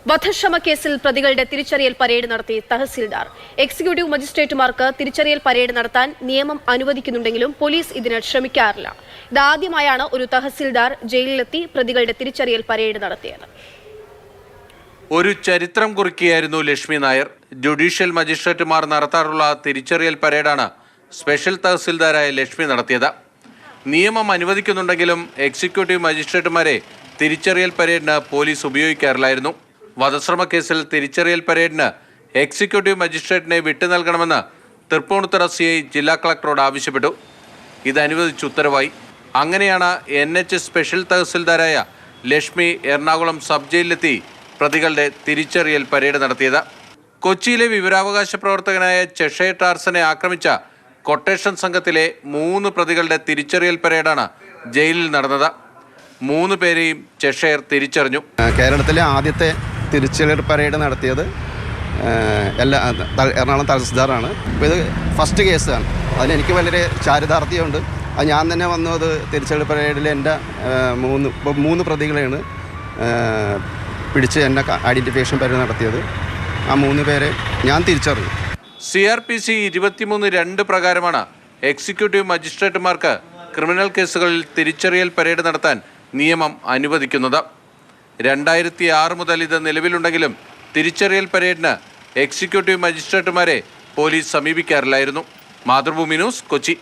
വധശ്രമ കേസിൽ പ്രതികളുടെ തിരിച്ചറിയൽ പരേഡ് നടത്തി തഹസിൽദാർ. എക്സിക്യൂട്ടീവ് മജിസ്ട്രേറ്റുമാർക്ക് തിരിച്ചറിയൽ പരേഡ് നടത്താൻ നിയമം അനുവദിക്കുന്നുണ്ടെങ്കിലും പോലീസ് ഇതിന് ശ്രമിക്കാറില്ല. ഇതാദ്യമായാണ് ഒരു തഹസിൽദാർ ജയിലിലെത്തി പ്രതികളുടെ തിരിച്ചറിയൽ പരേഡ് നടത്തിയത്. ഒരു ചരിത്രം കുറിക്കുകയായിരുന്നു ലക്ഷ്മി നായർ. ജുഡീഷ്യൽ മജിസ്ട്രേറ്റുമാർ നടത്താറുള്ള തിരിച്ചറിയൽ പരേഡാണ് സ്പെഷ്യൽ തഹസിൽദാരായ ലക്ഷ്മി നടത്തിയത്. നിയമം അനുവദിക്കുന്നുണ്ടെങ്കിലും എക്സിക്യൂട്ടീവ് മജിസ്ട്രേറ്റുമാരെ തിരിച്ചറിയൽ പരേഡിന് പോലീസ് ഉപയോഗിക്കാറില്ലായിരുന്നു. വധശ്രമ കേസിൽ തിരിച്ചറിയൽ പരേഡിന് എക്സിക്യൂട്ടീവ് മജിസ്ട്രേറ്റിനെ വിട്ടു നൽകണമെന്ന് തൃപ്പൂണിത്തുറ CI ജില്ലാ കളക്ടറോട് ആവശ്യപ്പെട്ടു. ഇത് അനുവദിച്ച് ഉത്തരവായി. അങ്ങനെയാണ് NH സ്പെഷ്യൽ തഹസിൽദാരായ ലക്ഷ്മി എറണാകുളം സബ് ജയിലിലെത്തി പ്രതികളുടെ തിരിച്ചറിയൽ പരേഡ് നടത്തിയത്. കൊച്ചിയിലെ വിവരാവകാശ പ്രവർത്തകനായ ചെഷയർ ടാർസനെ ആക്രമിച്ച കൊട്ടേഷൻ സംഘത്തിലെ 3 പ്രതികളുടെ തിരിച്ചറിയൽ പരേഡാണ് ജയിലിൽ നടന്നത്. 3 പേരെയും ചെഷയർ തിരിച്ചറിഞ്ഞു. കേരളത്തിലെ ആദ്യത്തെ തിരിച്ചറിയൽ പരേഡ് നടത്തിയത് എറണാകുളം തഹസിൽദാറാണ്. അപ്പോൾ ഇത് ഫസ്റ്റ് കേസാണ്. അതിനെനിക്ക് വളരെ ചാരിതാർത്ഥ്യമുണ്ട്. അത് ഞാൻ തന്നെ വന്നു അത് തിരിച്ചറിയൽ പരേഡിൽ എൻ്റെ 3 പ്രതികളെയാണ് പിടിച്ച് എന്നെ ഐഡൻറ്റിഫിക്കേഷൻ പരേഡ് നടത്തിയത്. ആ 3 പേരെ ഞാൻ തിരിച്ചറിഞ്ഞു. CRPC 23(2) പ്രകാരമാണ് എക്സിക്യൂട്ടീവ് മജിസ്ട്രേറ്റുമാർക്ക് ക്രിമിനൽ കേസുകളിൽ തിരിച്ചറിയൽ പരേഡ് നടത്താൻ നിയമം അനുവദിക്കുന്നത്. 2006 മുതൽ ഇത് നിലവിലുണ്ടെങ്കിലും തിരിച്ചറിയൽ പരേഡിന് എക്സിക്യൂട്ടീവ് മജിസ്ട്രേറ്റുമാരെ പോലീസ് സമീപിക്കാറില്ലായിരുന്നു. മാതൃഭൂമി ന്യൂസ്, കൊച്ചി.